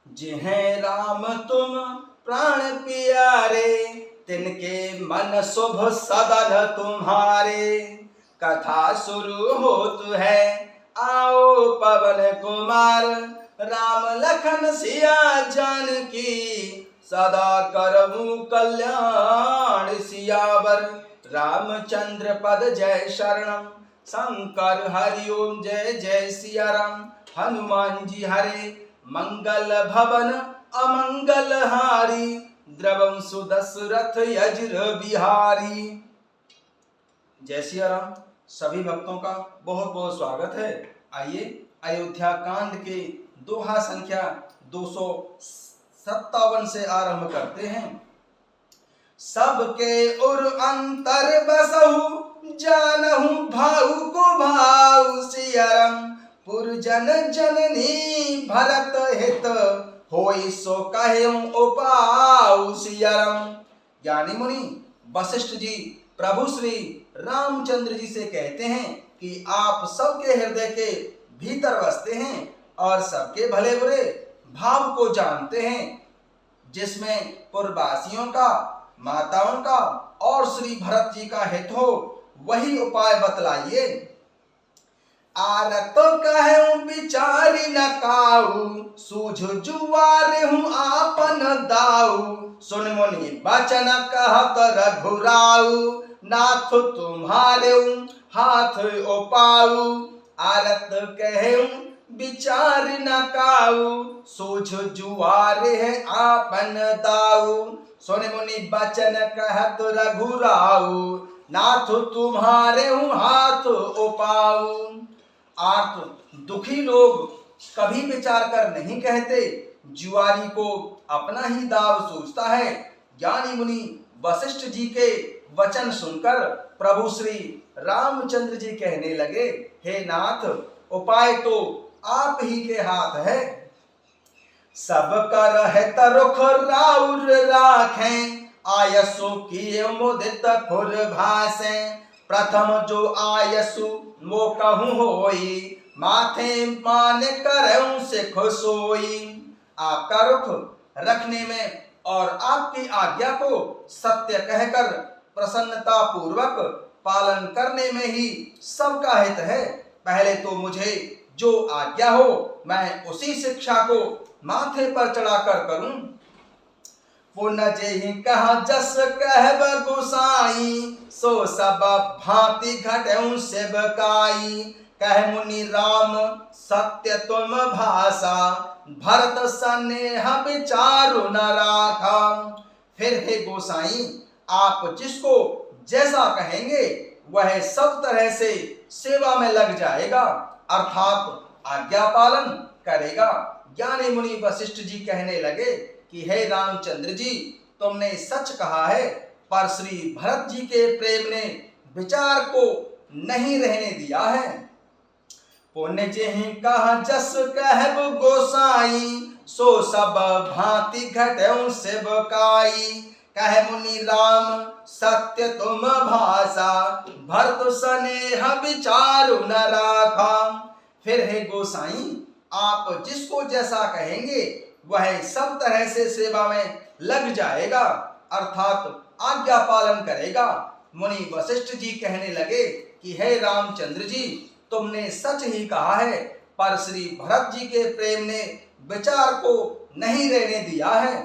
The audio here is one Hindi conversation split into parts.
जिन्हें राम तुम प्राण प्यारे, तिनके मन शुभ सदन तुम्हारे। कथा शुरू होत है, आओ पवन कुमार, राम लखन सिया जानकी, सदा करहूं कल्याण सियावर। रामचंद्र पद जय शरणम, शंकर हरि ओम जय जय सिया राम। हनुमान जी हरे मंगल भवन अमंगल हारी, द्रवं सुदशरथ यज्र बिहारी। जय सिया राम। सभी भक्तों का बहुत बहुत स्वागत है। आइए अयोध्या कांड के दोहा संख्या 257 से आरंभ करते हैं। सबके उर अंतर बसहु, जानहु भाऊ को भाऊ सियाराम। पुरजन जननी भरत हित, होई सो कहेउ उपाऊ सियाराम। ज्ञानी मुनि वशिष्ठ जी प्रभु श्री रामचंद्र जी से कहते हैं कि आप सबके हृदय के भीतर बसते हैं और सबके भले बुरे भाव को जानते हैं, जिसमें पूर्ववासियों का, माताओं का और श्री भरत जी का हित हो, वही उपाय बतलाइए। आरत कहूं विचारी न काऊ, सूझ जुआर हूँ आपन दाऊ। सुन मुनि बचन कहत रघुराऊ, नाथ तुम्हारे हाथ उपाऊ। आरत कहूं विचार न काऊ, सूझ जुआर है आपन दाऊ। सुन मुनि बचन कहत रघुराऊ, नाथ तुम्हारे हाथ उपाऊ। आर्त दुखी लोग कभी विचार कर नहीं कहते, जुआरी को अपना ही दाव सोचता है। ज्ञानी मुनि वशिष्ठ जी के वचन सुनकर प्रभु श्री रामचंद्र जी कहने लगे, हे नाथ, उपाय तो आप ही के हाथ है। सब कर है तरुख राउर राखें, आयसु किए मुदित खुर भासे। प्रथम जो आयसु मो कहूँ होई, माथे मान करऊं से खुशोई। आपका रुख रखने में और आपकी आज्ञा को सत्य कहकर प्रसन्नता पूर्वक पालन करने में ही सबका हित है। पहले तो मुझे जो आज्ञा हो, मैं उसी शिक्षा को माथे पर चढ़ाकर करूं। पुण्य जेहि कहा जस कहब गोसाई, सो सब भांति घटऊं सेवकाई। कह मुनि राम सत्य तुम भाषा, भरत स्नेह विचारु न राखा। फिर हे गोसाई, आप जिसको जैसा कहेंगे वह सब तरह से सेवा में लग जाएगा, अर्थात आज्ञा पालन करेगा। ज्ञानी मुनि वशिष्ठ जी कहने लगे कि हे रामचंद्र जी, तुमने सच कहा है, पर श्री भरत जी के प्रेम ने विचार को नहीं रहने दिया है। पुण्य जेहि कहा जस कहब गोसाई, सो सब भांति घटऊं सेवकाई। कह मुनि राम सत्य तुम भाषा, भरत स्नेह विचारु न राखा। फिर हे गोसाई, आप जिसको जैसा कहेंगे वह सब तरह से सेवा में लग जाएगा, अर्थात आज्ञा पालन करेगा। मुनि वशिष्ठ जी कहने लगे कि हे रामचंद्र जी, तुमने सच ही कहा है, पर श्री भरत जी के प्रेम ने विचार को नहीं रहने दिया है।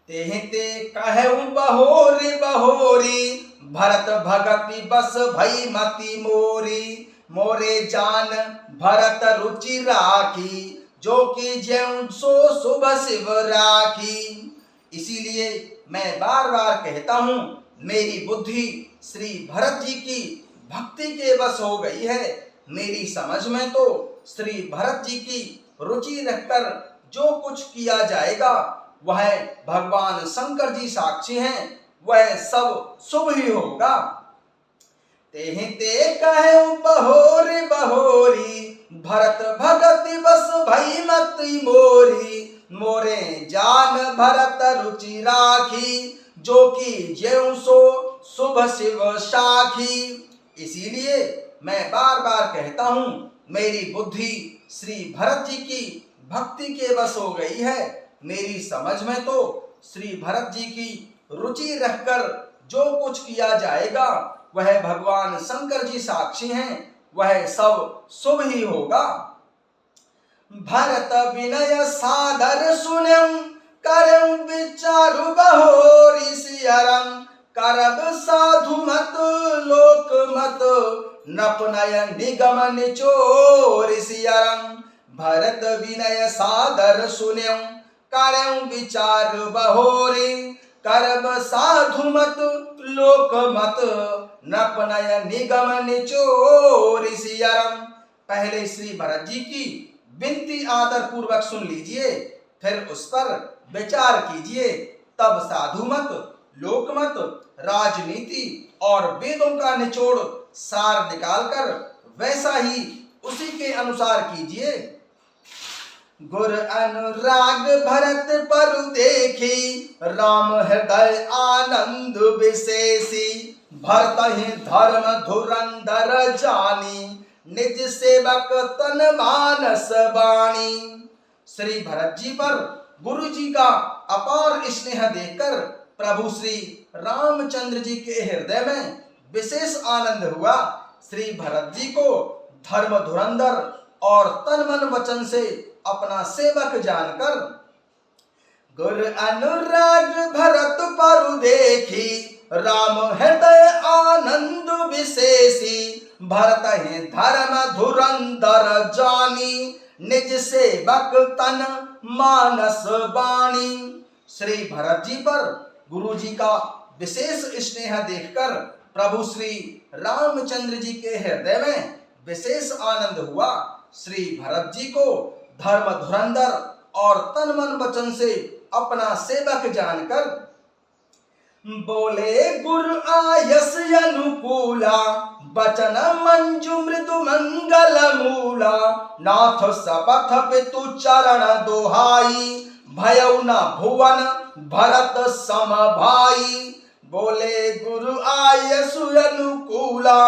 तेहि ते कहूं बहोरी बहोरी, भरत भगति बस भई मति मोरी। मोरे जान भरत रुचि राखी, जो कि ज्यों सो शुभ शिव राखी। इसीलिए मैं बार बार कहता हूँ, मेरी बुद्धि श्री भरत जी की भक्ति के बस हो गई है। मेरी समझ में तो श्री भरत जी की रुचि रखकर जो कुछ किया जाएगा, वह भगवान शंकर जी साक्षी हैं, वह सब शुभ ही होगा। तेहि ते कहूं बहोरी बहोरी, भरत भगति बस भई मति मोरी। मोरे जान भरत रुचि राखी, जो कि ज्यों सो शुभ शिव साखी। इसीलिए मैं बार बार कहता हूँ, मेरी बुद्धि श्री भरत जी की भक्ति के बस हो गई है। मेरी समझ में तो श्री भरत जी की रुचि रखकर जो कुछ किया जाएगा वह भगवान शंकर जी साक्षी हैं, वह सब शुभ ही होगा। भरत विनय सादर सुनम करम विचारु बहोरी सियरम करब साधु मत लोक मत नपनय निगम निचोर सियरम। भरत विनय सादर सुनम करम विचार बहोरी करब साधु मत लोक मत नपनय निगम निचोर सियरम। पहले श्री भरत जी की विनती आदर पूर्वक सुन लीजिए, फिर उस पर विचार कीजिए, तब साधु मत, लोक मत, राजनीति और वेदों का निचोड़ सार निकालकर वैसा ही उसी के अनुसार कीजिए। गुर अनुराग भरत परु देखी राम हृदय आनंद विशेषी भरत ही धर्म धुरंधर जानी निज सेवक तन मानस बाणी। श्री भरत जी पर गुरु जी का अपार स्नेह देखकर प्रभु श्री रामचंद्र जी के हृदय में विशेष आनंद हुआ। श्री भरत जी को धर्म धुरंधर और तन मन वचन से अपना सेवक जानकर गुर अनुराग भरत परु देखी राम हृदय आनंद विशेषी भरत ही धर्म धुरंधर जानी निज सेवक तन मानस बाणी। श्री भरत जी पर गुरु जी का विशेष स्नेह देखकर प्रभु श्री रामचंद्र जी के हृदय में विशेष आनंद हुआ। श्री भरत जी को धर्म धुरंधर और तन मन वचन से अपना सेवक जानकर बोले गुरु आयस अनुकूला बचन मंजु मृदु मंगल मूला नाथ सपथ पितु चरण दोहाई भयउ न भुवन भरत सम भाई। बोले गुरु आयसु अनुकूला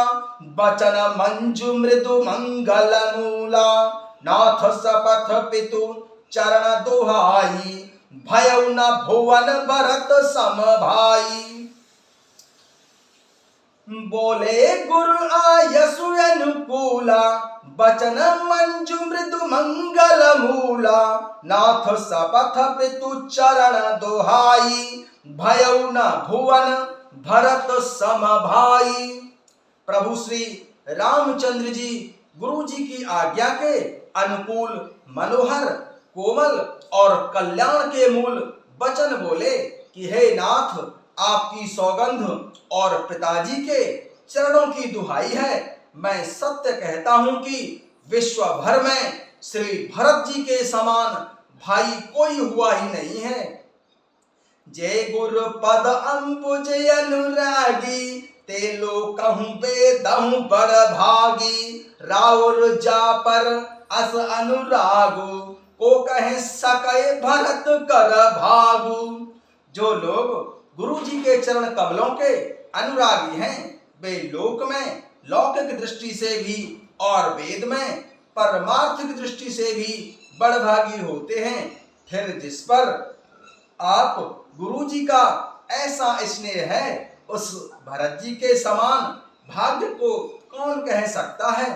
बचन मंजु मृदु मंगल मूला नाथ सपथ पितु चरण दोहाई भयउ न भुवन भरत सम भाई। बोले गुरु आयसु अनुकूला बचन मंजु मृदु मंगल मूला नाथ सपथ पितु चरण दोहाई भयउ न भुवन भरत सम भाई। प्रभु श्री रामचंद्र जी गुरु जी की आज्ञा के अनुकूल मनोहर कोमल और कल्याण के मूल वचन बोले कि हे नाथ, आपकी सौगंध और पिताजी के चरणों की दुहाई है। मैं सत्य कहता हूं कि विश्व भर में श्री भरत जी के समान भाई कोई हुआ ही नहीं है। जय गुरु पद अंबुज अनुरागी ते लोकहु बेदहु बड़ भागी राउर जा पर अस अनुरागु को कहे सके भरत कर भागु। जो लोग गुरु जी के चरण कमलों के अनुरागी हैं वे लोक में लौकिक दृष्टि से भी और वेद में परमार्थिक दृष्टि से भी बड़भागी होते हैं। फिर जिस पर आप गुरु जी का ऐसा स्नेह है उस भरत जी के समान भाग्य को कौन कह सकता है।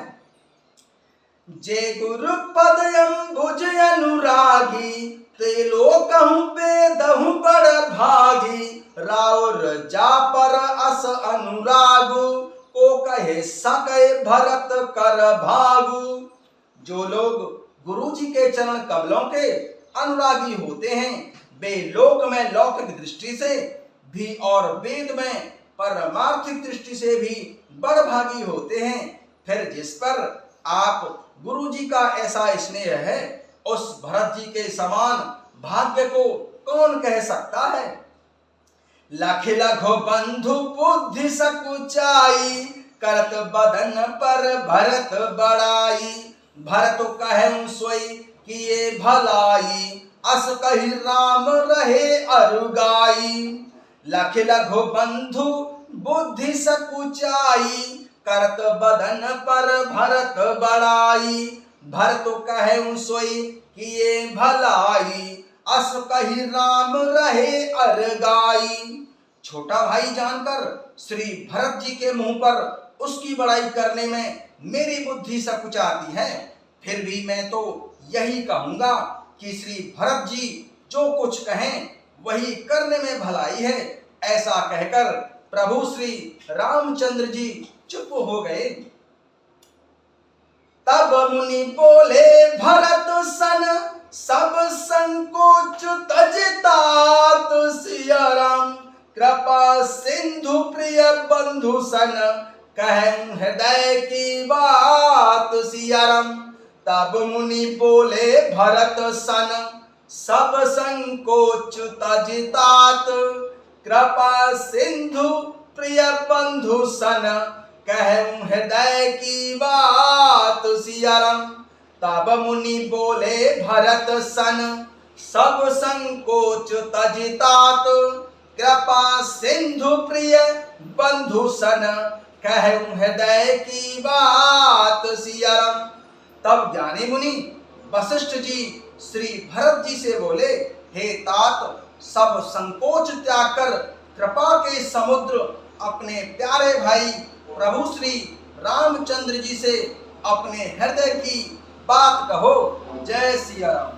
जे गुरु पद अंबुज अनुरागी ते लोकहु बेदहु बड़ भागी राउर जा पर अस अनुरागु को कहे सके भरत कर भागु। जो लोग गुरु जी के चरण कमलों के अनुरागी होते हैं वे लोक में लौकिक दृष्टि से भी और वेद में परमार्थिक दृष्टि से भी बड़भागी होते हैं। फिर जिस पर आप गुरु जी का ऐसा स्नेह है उस भरत जी के समान भाग्य को कौन कह सकता है। लख लघु बंधु बुद्धि सकुचाई करत बदन पर भरत बड़ाई भरत कहे सोई किए भलाई अस कही राम रहे अरुगाई। लख लघु बंधु बुद्धि सकुचाई करत बदन पर भरत बड़ाई भरत कहे सोई किए भलाई, अस कही राम रहे अरगाई। छोटा भाई जानकर श्री भरत जी के मुंह पर उसकी बड़ाई करने में मेरी बुद्धि सकुचाती है। फिर भी मैं तो यही कहूंगा कि श्री भरत जी जो कुछ कहें वही करने में भलाई है। ऐसा कहकर प्रभु श्री रामचंद्र जी चुप हो गए। तब मुनि बोले भरत सन, सब संकोच तजतात सिया राम, कृपा सिंधु प्रिय बंधु सन, कहूं हृदय की बात सिया राम। तब मुनि बोले भरत सन, सब संकोच तजतात, कृपा सिंधु प्रिय बंधु सन, कहूं हृदय की बात सिया राम। तब मुनि बोले भरत सन, सब संकोच तजतात, कृपा सिंधु प्रिय बंधु सन, कहूं हृदय की बात सिया राम। तब ज्ञानी मुनि वशिष्ठ जी श्री भरत जी से बोले, हे तात, सब संकोच त्याग कर कृपा के समुद्र अपने प्यारे भाई प्रभु श्री रामचंद्र जी से अपने हृदय की बात कहो। जय सिया राम।